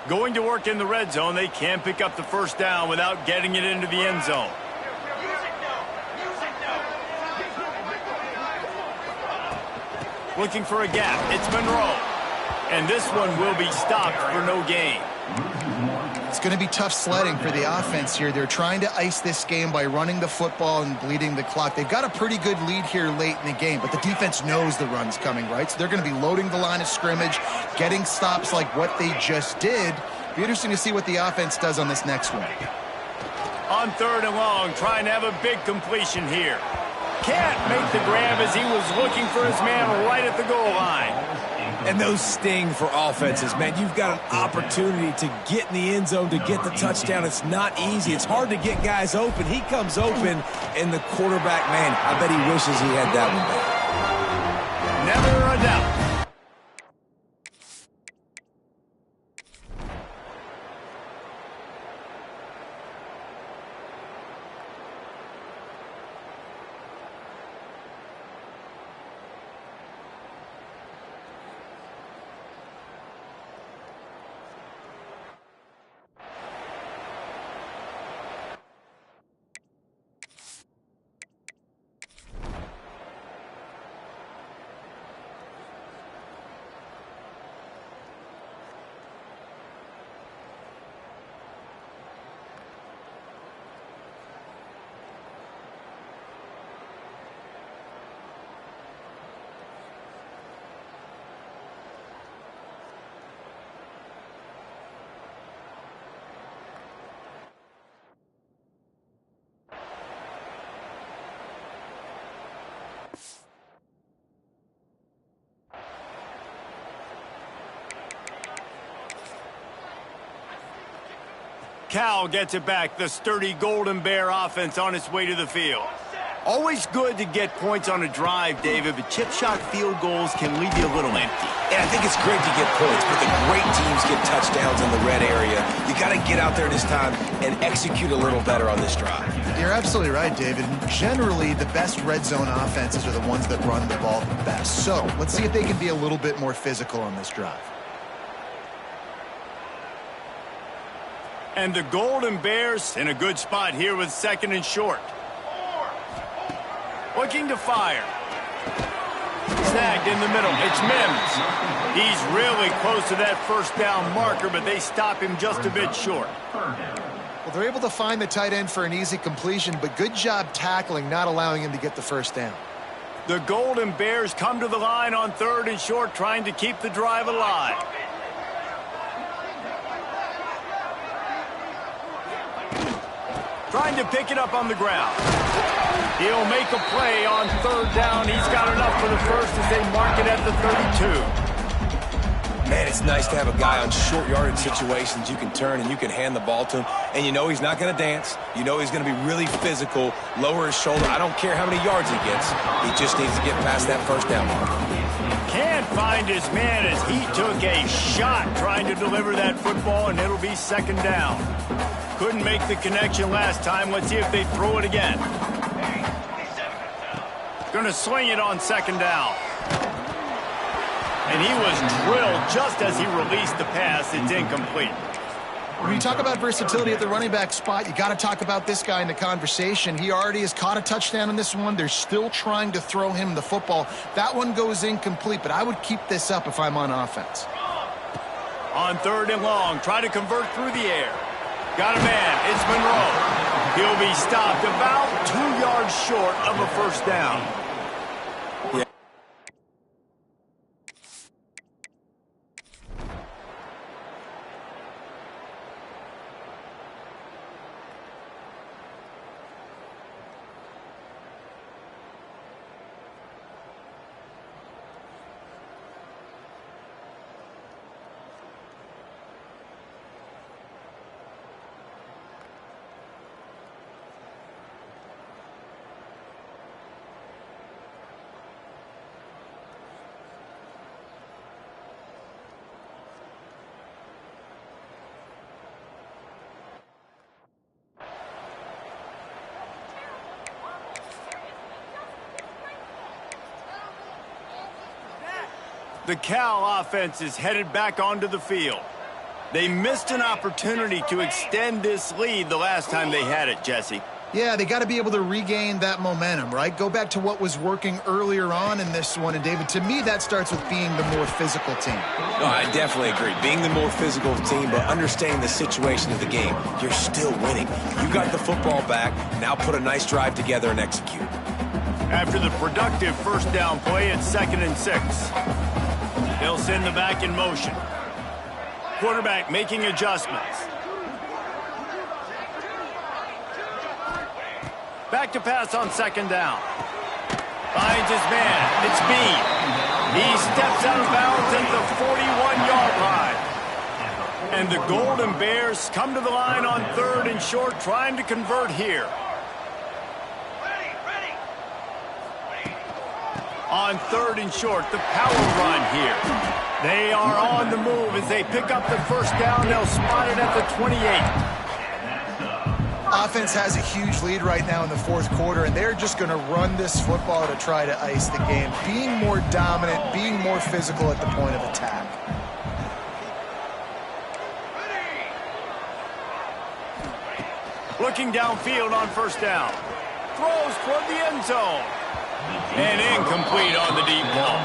S1: Going to work in the red zone, they can't pick up the 1st down without getting it into the end zone. Looking for a gap. It's Monroe. And this one will be stopped for no gain.
S2: It's going to be tough sledding for the offense here. They're trying to ice this game by running the football and bleeding the clock. They've got a pretty good lead here late in the game, but the defense knows the run's coming, right? So they're going to be loading the line of scrimmage, getting stops like what they just did, Be interesting to see what the offense does on this next one.
S1: On 3rd and long, trying to have a big completion here. Can't make the grab as he was looking for his man right at the goal line.
S3: And those sting for offenses, man. You've got an opportunity to get in the end zone, to get the touchdown. It's not easy. It's hard to get guys open. He comes open, and the quarterback, man, I bet he wishes he had that one back.
S1: Never a doubt. Cal gets it back. The sturdy Golden Bear offense on its way to the field. Always good to get points on a drive, David, but chip shot field goals can leave you a little empty.
S3: Yeah, I think it's great to get points, but the great teams get touchdowns in the red area. You got to get out there this time and execute a little better on this drive.
S2: You're absolutely right, David. Generally, the best red zone offenses are the ones that run the ball the best. So let's see if they can be a little bit more physical on this drive.
S1: And the Golden Bears in a good spot here with 2nd and short. Looking to fire. Snagged in the middle. It's Mims. He's really close to that 1st down marker, but they stop him just a bit short.
S2: Well, they're able to find the tight end for an easy completion, but good job tackling, not allowing him to get the 1st down.
S1: The Golden Bears come to the line on 3rd and short, trying to keep the drive alive. Trying to pick it up on the ground. He'll make a play on 3rd down. He's got enough for the 1st as they mark it at the 32.
S3: Man, it's nice to have a guy on short yardage situations you can turn and you can hand the ball to him. And you know he's not going to dance. You know he's going to be really physical, lower his shoulder. I don't care how many yards he gets. He just needs to get past that 1st down mark.
S1: Can't find his man as he took a shot trying to deliver that football, and it'll be 2nd down. Couldn't make the connection last time. Let's see if they throw it again. Going to swing it on 2nd down. And he was drilled just as he released the pass. It's incomplete.
S2: When you talk about versatility at the running back spot, you got to talk about this guy in the conversation. He already has caught a touchdown in this one. They're still trying to throw him the football. That one goes incomplete, but I would keep this up if I'm on offense.
S1: On 3rd and long, try to convert through the air. Got a man. It's Monroe. He'll be stopped about 2 yards short of a 1st down. The Cal offense is headed back onto the field. They missed an opportunity to extend this lead the last time they had it, Jesse.
S2: Yeah, they got to be able to regain that momentum, right? Go back to what was working earlier on in this one. And, David, to me, that starts with being the more physical team.
S3: No, I definitely agree. Being the more physical team, but understanding the situation of the game. You're still winning. You got the football back. Now put a nice drive together and execute.
S1: After the productive 1st down play, it's 2nd and 6. They'll send the back in motion. quarterback making adjustments. Back to pass on second down. Finds his man. It's Bean. He steps out of bounds at the 41-yard line. And the Golden Bears come to the line on third and short, trying to convert here. On third and short, the power run here. They are on the move as they pick up the first down. They'll spot it at the 28.
S2: Offense has a huge lead right now in the fourth quarter, and they're just going to run this football to try to ice the game, being more dominant, being more physical at the point of attack.
S1: Looking downfield on first down. Throws toward the end zone. And incomplete on the deep ball.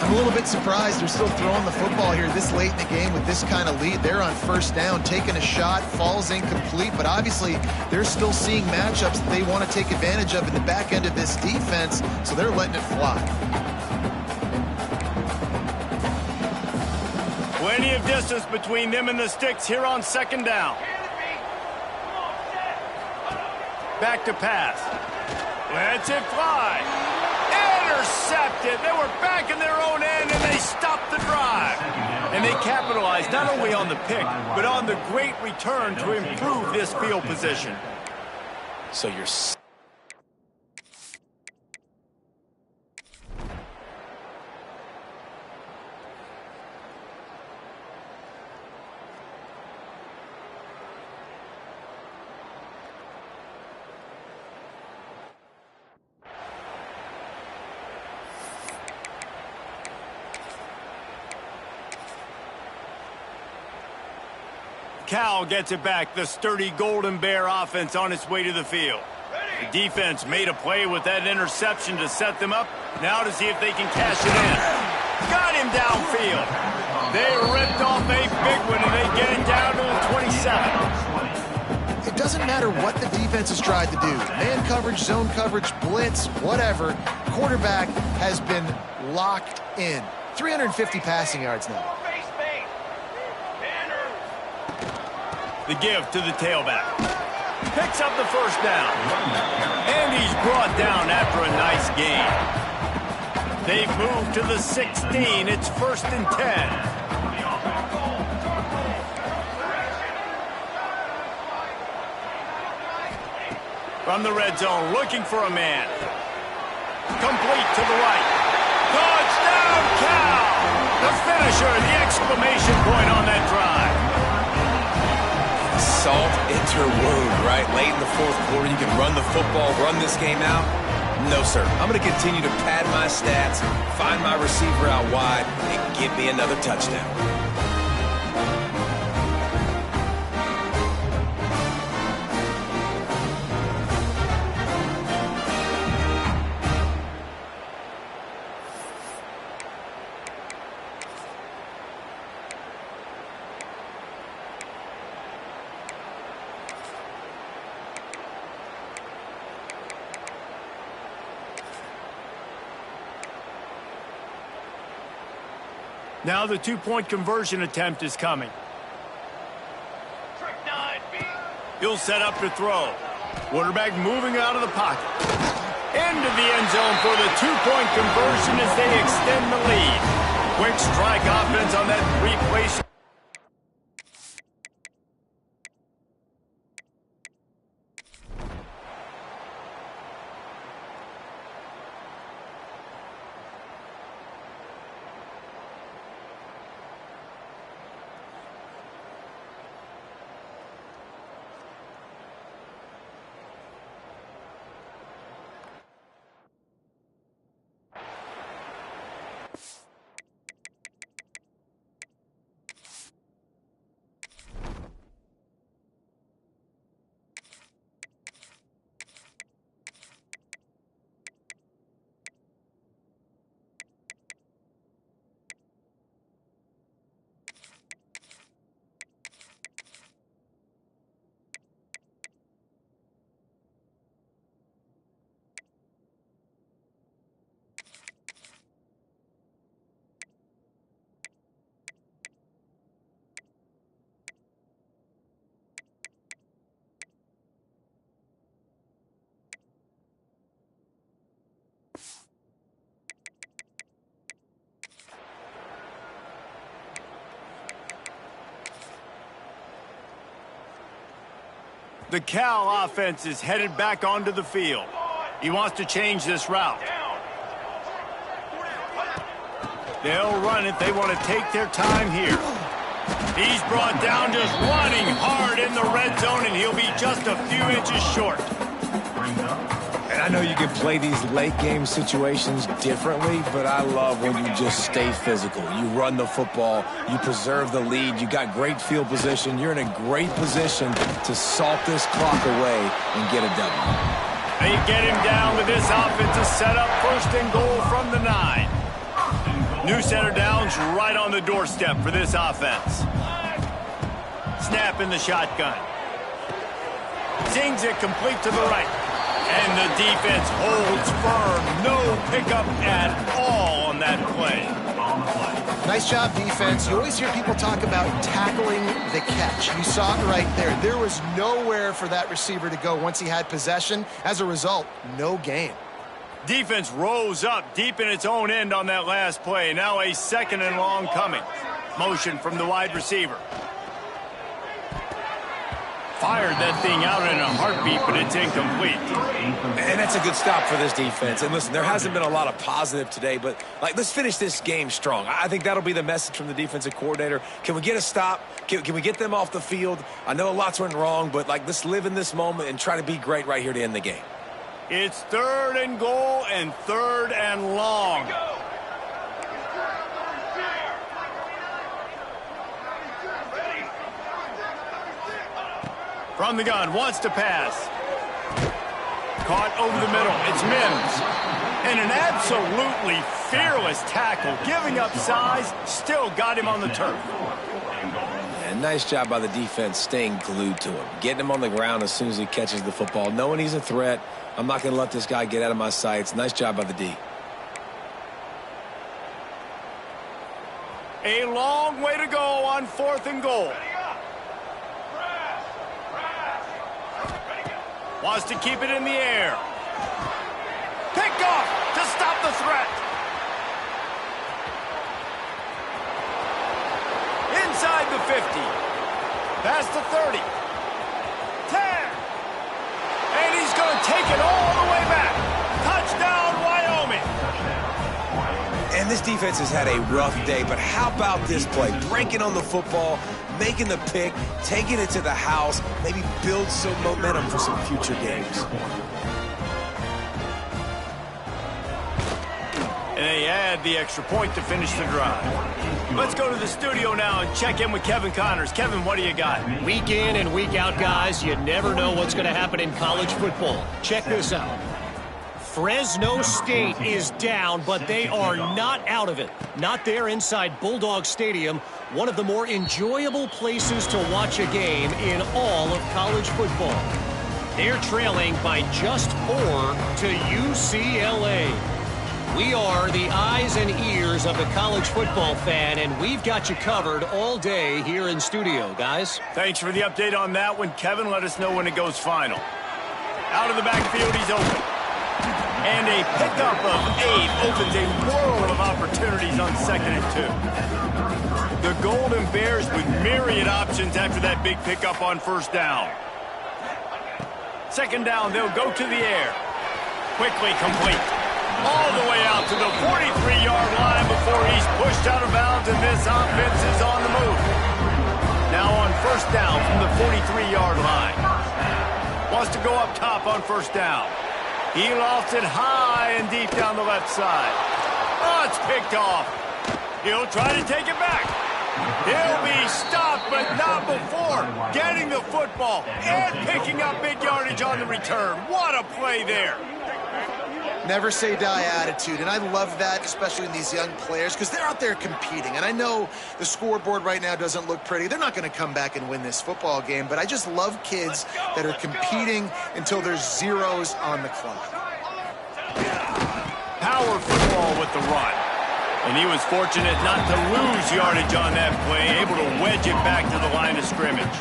S2: I'm a little bit surprised they're still throwing the football here this late in the game with this kind of lead. They're on first down, taking a shot, falls incomplete, but obviously they're still seeing matchups that they want to take advantage of in the back end of this defense, so they're letting it fly.
S1: Plenty of distance between them and the sticks here on second down. Back to pass. Lets it fly. Intercepted. They were back in their own end, and they stopped the drive. And they capitalized not only on the pick, but on the great return to improve this field position.
S3: So you're...
S1: Cal gets it back. The sturdy Golden Bear offense on its way to the field. The defense made a play with that interception to set them up. Now to see if they can cash it in. Got him downfield. They ripped off a big one, and they get it down to the 27.
S2: It doesn't matter what the defense has tried to do. Man coverage, zone coverage, blitz, whatever. Quarterback has been locked in. 350 passing yards now.
S1: The give to the tailback. Picks up the first down. And he's brought down after a nice gain. They've moved to the 16. It's 1st and 10. From the red zone, looking for a man. Complete to the right. Touchdown, Cal! The finisher, the exclamation point on that drive.
S3: Salt into her wound, right? Late in the fourth quarter, you can run the football, run this game out. No, sir. I'm going to continue to pad my stats, find my receiver out wide, and give me another touchdown.
S1: Now the two-point conversion attempt is coming. He'll set up to throw. Quarterback moving out of the pocket. Into the end zone for the two-point conversion as they extend the lead. Quick strike offense on that three-play. The Cal offense is headed back onto the field. He wants to change this route. They'll run it. They want to take their time here. He's brought down just running hard in the red zone, and he'll be just a few inches short.
S3: And I know you can play these late game situations differently, but I love when you just stay physical. You run the football, you preserve the lead, you got great field position, you're in a great position to salt this clock away and get a W.
S1: They get him down with this offensive setup, 1st and goal from the 9. New center downs right on the doorstep for this offense. Snap in the shotgun. Zings it complete to the right. And the defense holds firm. No pickup at all on that play.
S2: Nice job, defense. You always hear people talk about tackling the catch. You saw it right there. There was nowhere for that receiver to go once he had possession. As a result, no gain.
S1: Defense rose up deep in its own end on that last play. Now a 2nd and long coming. Motion from the wide receiver. Fired that thing out in a heartbeat, but it's incomplete.
S3: And that's a good stop for this defense. And listen, there hasn't been a lot of positive today, but let's finish this game strong. I think that'll be the message from the defensive coordinator. Can we get a stop? Can we get them off the field? I know lots went wrong, but let's live in this moment and try to be great right here to end the game.
S1: It's 3rd and goal and 3rd and long. From the gun, wants to pass. Caught over the middle. It's Mims. And an absolutely fearless tackle. Giving up size, still got him on the turf.
S3: And nice job by the defense staying glued to him. Getting him on the ground as soon as he catches the football. Knowing he's a threat. I'm not going to let this guy get out of my sights. Nice job by the D.
S1: A long way to go on 4th and goal. Wants to keep it in the air. Picked off to stop the threat. Inside the 50. Past the 30. 10. And he's going to take it all the way back. Touchdown, Wyoming.
S3: And this defense has had a rough day, but how about this play? Breaking on the football, making the pick, taking it to the house, maybe build some momentum for some future games.
S1: And they add the extra point to finish the drive. Let's go to the studio now and check in with Kevin Connors. Kevin, what do you got?
S5: Week in and week out, guys, you never know what's going to happen in college football. Check this out. Fresno State is down, but they are not out of it. Not there inside Bulldog Stadium, one of the more enjoyable places to watch a game in all of college football. They're trailing by just 4 to UCLA. We are the eyes and ears of the college football fan, and we've got you covered all day here in studio, guys.
S1: Thanks for the update on that one, Kevin. Let us know when it goes final. Out of the backfield, he's open. And a pickup of 8 opens a world of opportunities on 2nd and 2. The Golden Bears with myriad options after that big pickup on 1st down. 2nd down, they'll go to the air. Quickly complete. All the way out to the 43-yard line before he's pushed out of bounds, and this offense is on the move. Now on 1st down from the 43-yard line. Wants to go up top on 1st down. He lofts it high and deep down the left side. Oh, it's picked off. He'll try to take it back. He'll be stopped, but not before getting the football and picking up big yardage on the return. What a play there.
S2: Never say die attitude, and I love that, especially in these young players, because they're out there competing. And I know the scoreboard right now doesn't look pretty. They're not going to come back and win this football game, but I just love kids that are competing until there's zeros on the clock.
S1: Power football with the run. And he was fortunate not to lose yardage on that play, able to wedge it back to the line of scrimmage.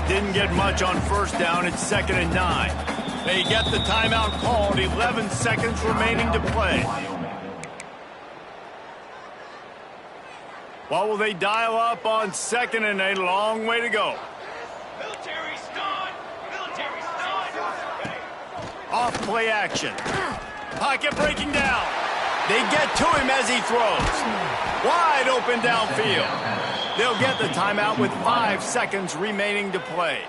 S1: Didn't get much on 1st down. It's 2nd and 9. They get the timeout called, 11 seconds remaining to play. What will they dial up on 2nd and a long way to go?
S6: Military's gone.
S1: Off play action. Pocket breaking down. They get to him as he throws. Wide open downfield. They'll get the timeout with 5 seconds remaining to play.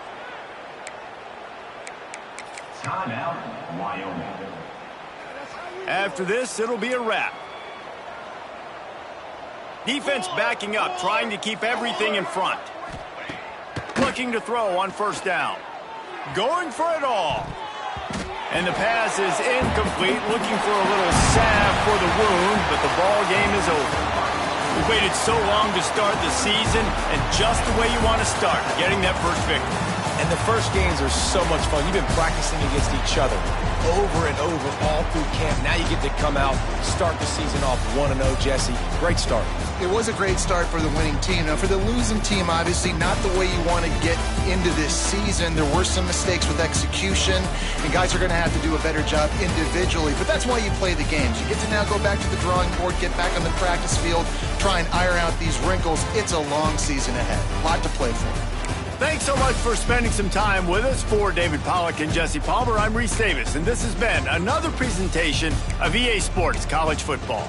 S6: Timeout, Wyoming.
S1: After this, it'll be a wrap. Defense backing up, trying to keep everything in front. Looking to throw on first down. Going for it all. And the pass is incomplete, looking for a little salve for the wound, but the ball game is over. We waited so long to start the season, and just the way you want to start, getting that first victory.
S3: And the first games are so much fun. You've been practicing against each other over and over all through camp. Now you get to come out, start the season off 1-0, Jesse. Great start.
S2: It was a great start for the winning team. Now, for the losing team, obviously not the way you want to get into this season. There were some mistakes with execution, and guys are going to have to do a better job individually. But that's why you play the games. You get to now go back to the drawing board, get back on the practice field, try and iron out these wrinkles. It's a long season ahead. A lot to play for.
S1: Thanks so much for spending some time with us. For David Pollack and Jesse Palmer, I'm Reese Davis, and this has been another presentation of EA Sports College Football.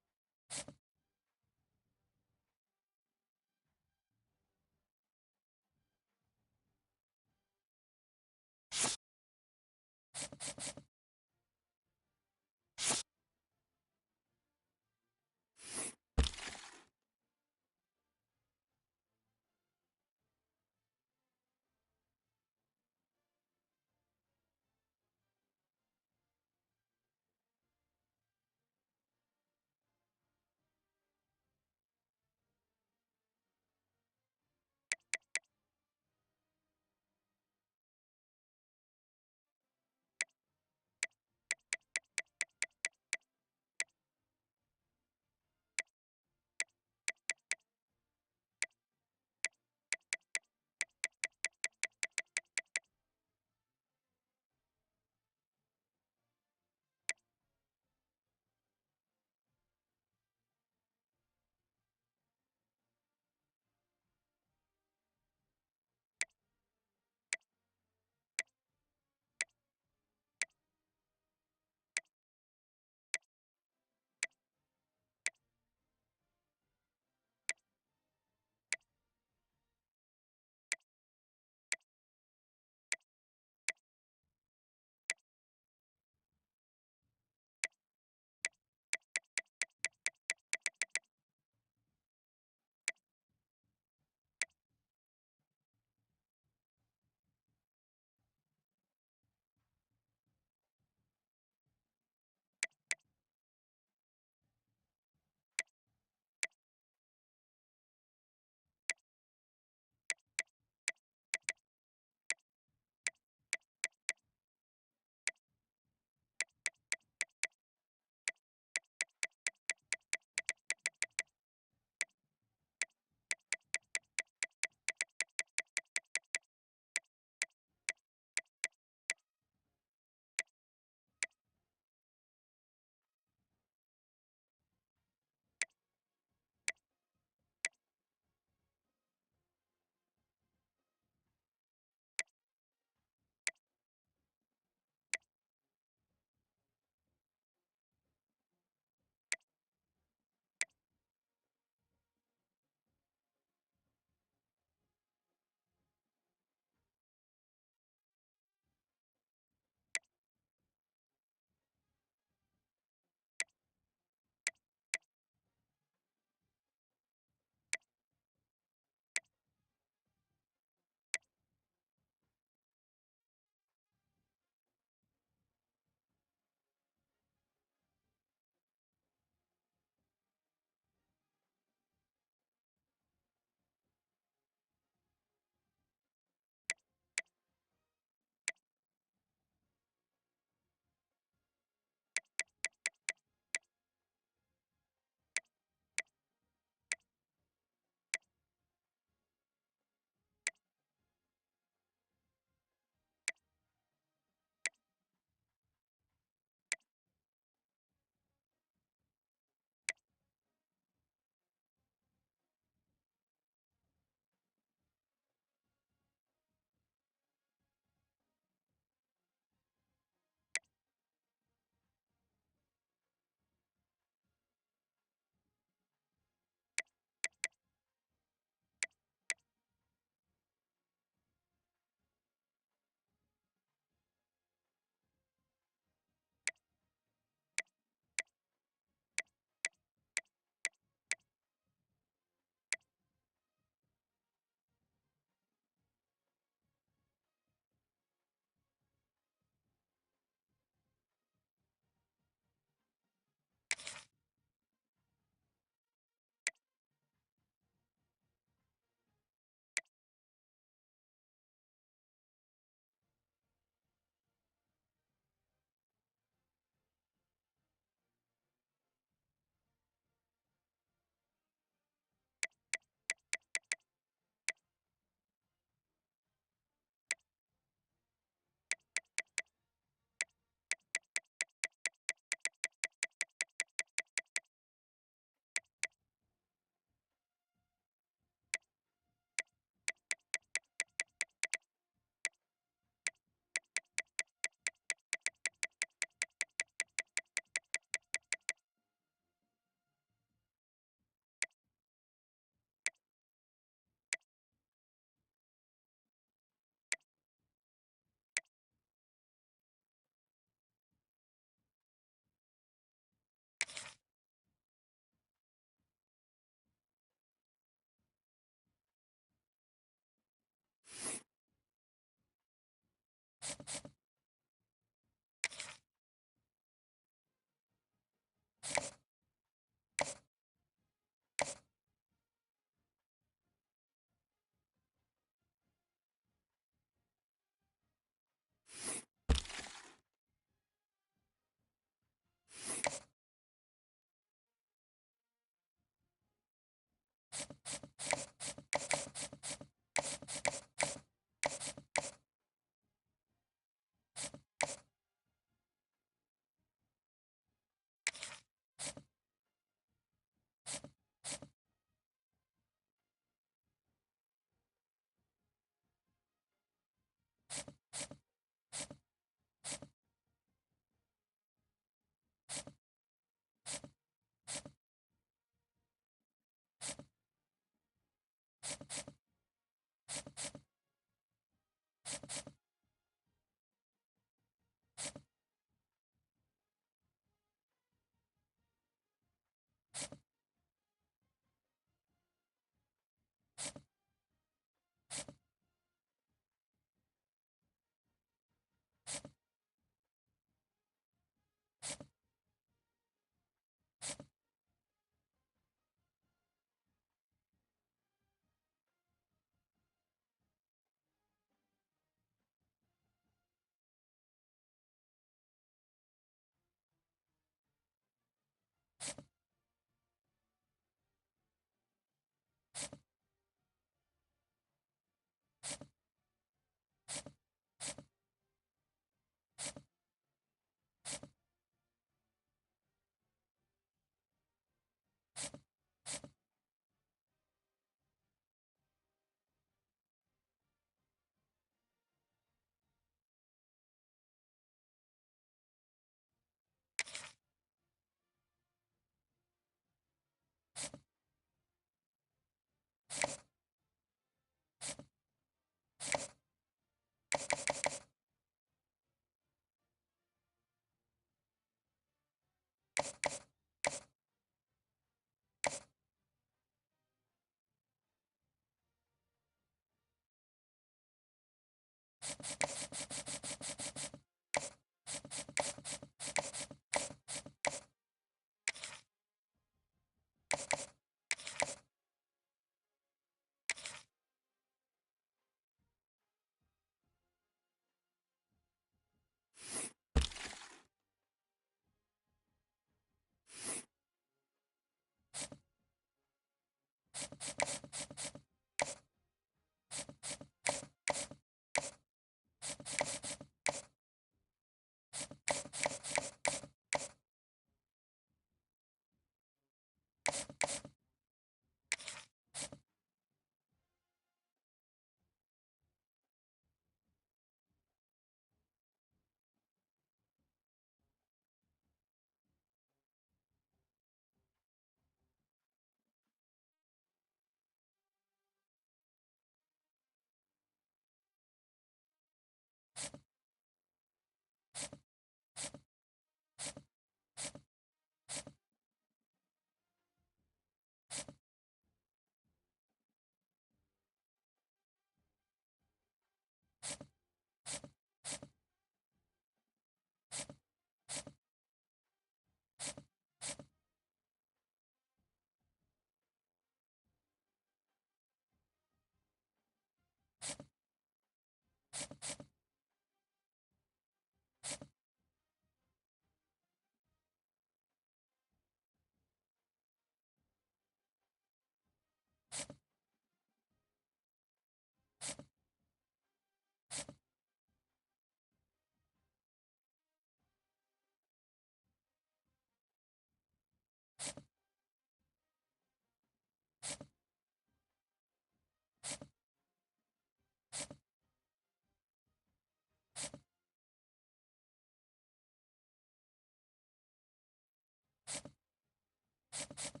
S2: you